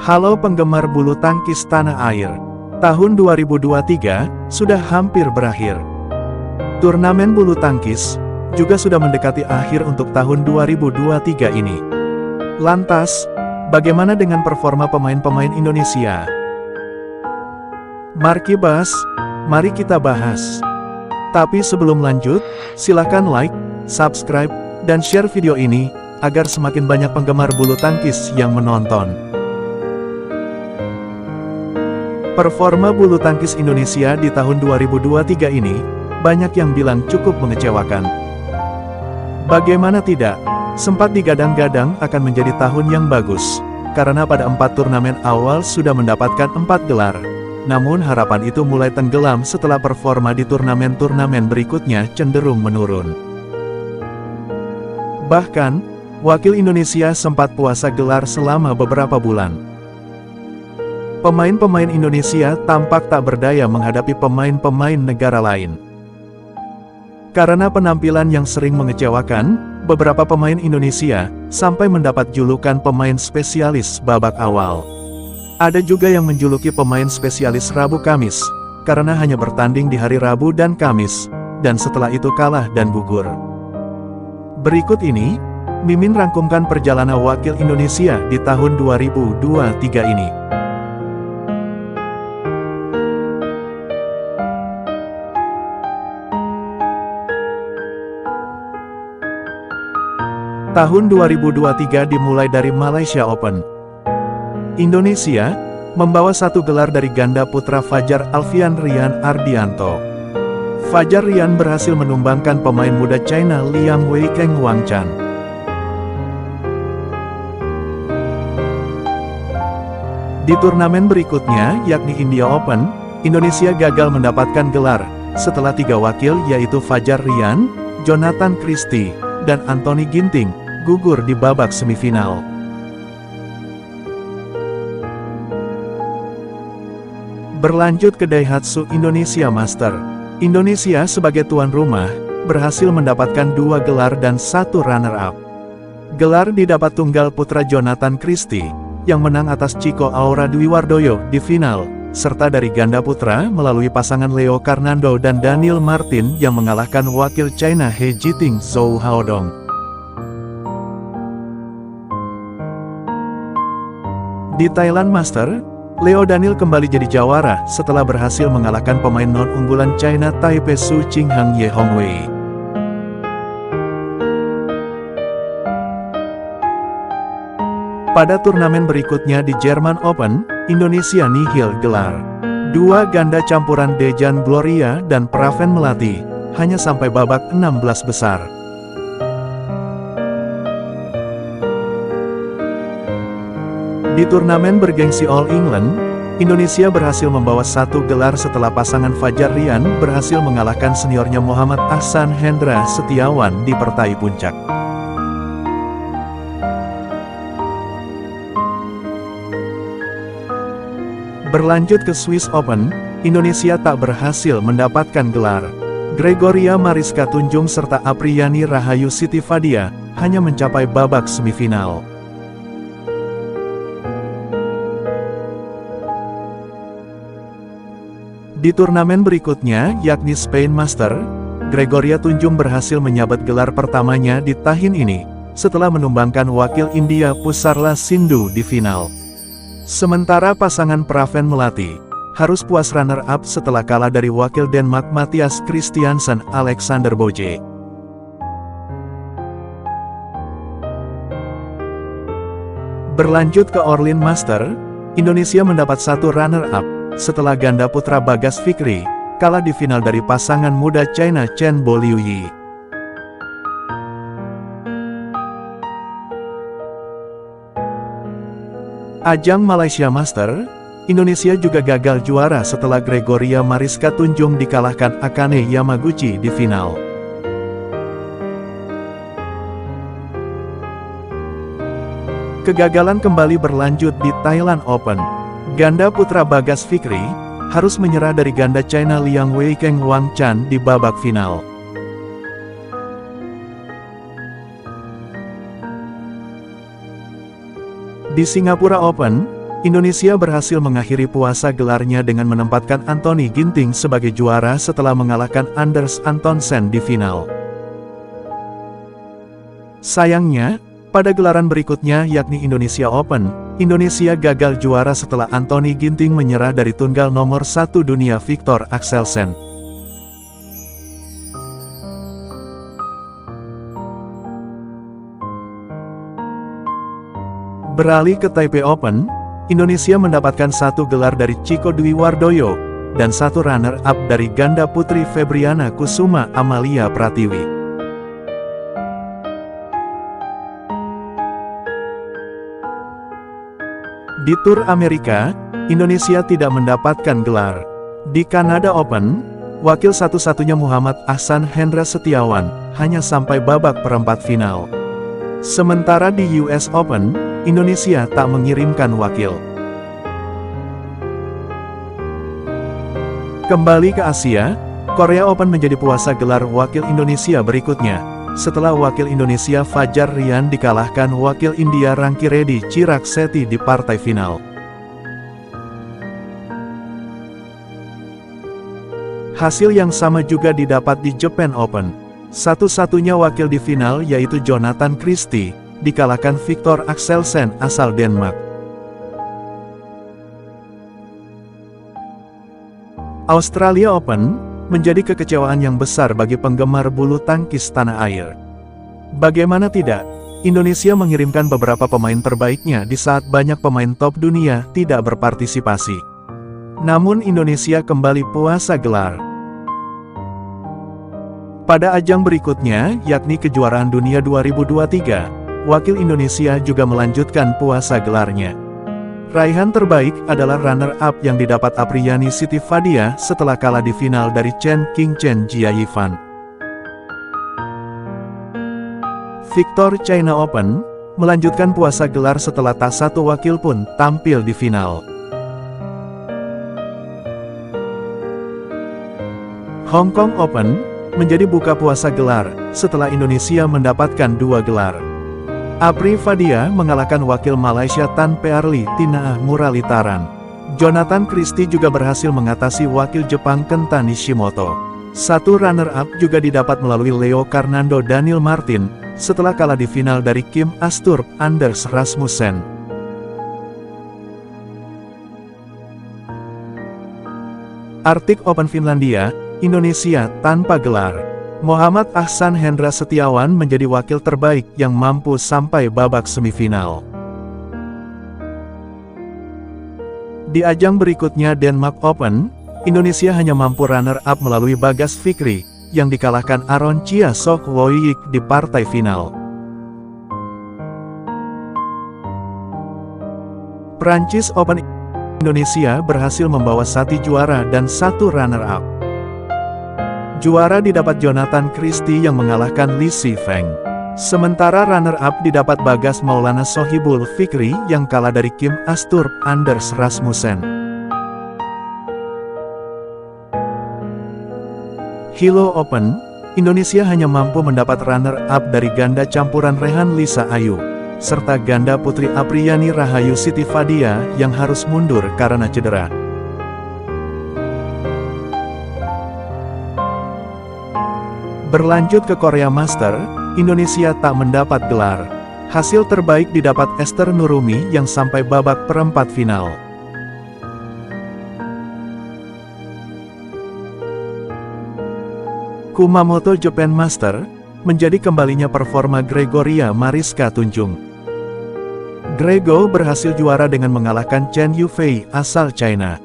Halo penggemar bulu tangkis tanah air. Tahun 2023 sudah hampir berakhir. Turnamen bulu tangkis juga sudah mendekati akhir untuk tahun 2023 ini. Lantas, bagaimana dengan performa pemain-pemain Indonesia? Mari kita bahas. Tapi sebelum lanjut, silakan like, subscribe, dan share video ini, agar semakin banyak penggemar bulu tangkis yang menonton. Performa bulu tangkis Indonesia di tahun 2023 ini, banyak yang bilang cukup mengecewakan. Bagaimana tidak, sempat digadang-gadang akan menjadi tahun yang bagus, karena pada 4 turnamen awal sudah mendapatkan 4 gelar. Namun harapan itu mulai tenggelam setelah performa di turnamen-turnamen berikutnya cenderung menurun. Bahkan, wakil Indonesia sempat puasa gelar selama beberapa bulan. Pemain-pemain Indonesia tampak tak berdaya menghadapi pemain-pemain negara lain. Karena penampilan yang sering mengecewakan, beberapa pemain Indonesia sampai mendapat julukan pemain spesialis babak awal. Ada juga yang menjuluki pemain spesialis Rabu Kamis, karena hanya bertanding di hari Rabu dan Kamis, dan setelah itu kalah dan gugur. Berikut ini, Mimin rangkumkan perjalanan wakil Indonesia di tahun 2023 ini. Tahun 2023 dimulai dari Malaysia Open. Indonesia membawa 1 gelar dari ganda putra Fajar Alfian Rian Ardianto. Fajar Rian berhasil menumbangkan pemain muda China Liang Weikeng Wangchan. Di turnamen berikutnya, yakni India Open, Indonesia gagal mendapatkan gelar, setelah 3 wakil yaitu Fajar Rian, Jonathan Christie, dan Anthony Ginting gugur di babak semifinal. Berlanjut ke Daihatsu Indonesia Master. Indonesia sebagai tuan rumah, berhasil mendapatkan 2 gelar dan 1 runner-up. Gelar didapat tunggal putra Jonathan Christie, yang menang atas Chico Aura Dwi Wardoyo di final, serta dari ganda putra melalui pasangan Leo Karnando dan Daniel Martin yang mengalahkan wakil China He Jiting Zhou Haodong. Di Thailand Master, Leo Daniel kembali jadi jawara setelah berhasil mengalahkan pemain non-unggulan China Taipei Su Qinghang Ye Hongwei. Pada turnamen berikutnya di Jerman Open, Indonesia nihil gelar. 2 ganda campuran Dejan Gloria dan Praven Melati hanya sampai babak 16 besar. Di turnamen bergengsi All England, Indonesia berhasil membawa 1 gelar setelah pasangan Fajar Rian berhasil mengalahkan seniornya Muhammad Ahsan Hendra Setiawan di Pertai Puncak. Berlanjut ke Swiss Open, Indonesia tak berhasil mendapatkan gelar. Gregoria Mariska Tunjung serta Apriyani Rahayu Siti Fadia hanya mencapai babak semifinal. Di turnamen berikutnya, yakni Spain Master, Gregoria Tunjung berhasil menyabet gelar pertamanya di tahun ini, setelah menumbangkan wakil India Pusarla Sindhu di final. Sementara pasangan Praven Melati harus puas runner-up setelah kalah dari wakil Denmark Mathias Christiansen Alexander Boje. Berlanjut ke Orlin Master, Indonesia mendapat 1 runner-up, setelah ganda putra Bagas Fikri kalah di final dari pasangan muda China Chen Boliuyi. Ajang Malaysia Master, Indonesia juga gagal juara setelah Gregoria Mariska Tunjung dikalahkan Akane Yamaguchi di final. Kegagalan kembali berlanjut di Thailand Open. Ganda putra Bagas Fikri harus menyerah dari ganda China Liang Weikeng Wangchan di babak final. Di Singapura Open, Indonesia berhasil mengakhiri puasa gelarnya dengan menempatkan Anthony Ginting sebagai juara setelah mengalahkan Anders Antonsen di final. Sayangnya, pada gelaran berikutnya yakni Indonesia Open, Indonesia gagal juara setelah Anthony Ginting menyerah dari tunggal nomor 1 dunia Viktor Axelsen. Beralih ke Taipei Open, Indonesia mendapatkan 1 gelar dari Chico Dwi Wardoyo, dan 1 runner-up dari ganda putri Febriana Kusuma Amalia Pratiwi. Di Tour Amerika, Indonesia tidak mendapatkan gelar. Di Kanada Open, wakil satu-satunya Muhammad Ahsan Hendra Setiawan, hanya sampai babak perempat final. Sementara di US Open, Indonesia tak mengirimkan wakil. Kembali ke Asia, Korea Open menjadi puasa gelar wakil Indonesia berikutnya, setelah wakil Indonesia Fajar Rian dikalahkan wakil India Ranki Reddy Chirag Shetty di partai final. Hasil yang sama juga didapat di Japan Open. Satu-satunya wakil di final yaitu Jonathan Christie, dikalahkan Viktor Axelsen asal Denmark. Australia Open menjadi kekecewaan yang besar bagi penggemar bulu tangkis tanah air. Bagaimana tidak, Indonesia mengirimkan beberapa pemain terbaiknya di saat banyak pemain top dunia tidak berpartisipasi. Namun Indonesia kembali puasa gelar. Pada ajang berikutnya, yakni kejuaraan dunia 2023, wakil Indonesia juga melanjutkan puasa gelarnya. Raihan terbaik adalah runner-up yang didapat Apriyani Siti Fadia setelah kalah di final dari Chen Qingchen Jiayifan. Viktor China Open melanjutkan puasa gelar setelah tak satu wakil pun tampil di final. Hong Kong Open menjadi buka puasa gelar setelah Indonesia mendapatkan 2 gelar. Apri Fadia mengalahkan wakil Malaysia Tan Pearli Tinaah Muralitaran. Jonathan Christie juga berhasil mengatasi wakil Jepang Kenta Nishimoto. 1 runner-up juga didapat melalui Leo Karnando Daniel Martin, setelah kalah di final dari Kim Asturp Anders Rasmussen. Arctic Open Finlandia, Indonesia tanpa gelar. Muhammad Ahsan Hendra Setiawan menjadi wakil terbaik yang mampu sampai babak semifinal. Di ajang berikutnya Denmark Open, Indonesia hanya mampu runner-up melalui Bagas Fikri, yang dikalahkan Aron Chia Sok Woyik di partai final. Prancis Open, Indonesia berhasil membawa 1 juara dan 1 runner-up. Juara didapat Jonathan Christie yang mengalahkan Li Sifeng. Sementara runner-up didapat Bagas Maulana Sohibul Fikri yang kalah dari Kim Asturp Anders Rasmussen. Hilo Open, Indonesia hanya mampu mendapat runner-up dari ganda campuran Rehan Lisa Ayu, serta ganda putri Apriyani Rahayu Siti Fadia yang harus mundur karena cedera. Berlanjut ke Korea Master, Indonesia tak mendapat gelar. Hasil terbaik didapat Esther Nurumi yang sampai babak perempat final. Kumamoto Japan Master menjadi kembalinya performa Gregoria Mariska Tunjung. Grego berhasil juara dengan mengalahkan Chen Yufei asal China.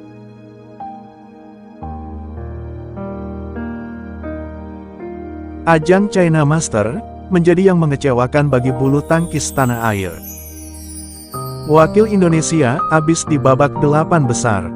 Ajang China Master menjadi yang mengecewakan bagi bulu tangkis tanah air. Wakil Indonesia habis di babak 8 besar.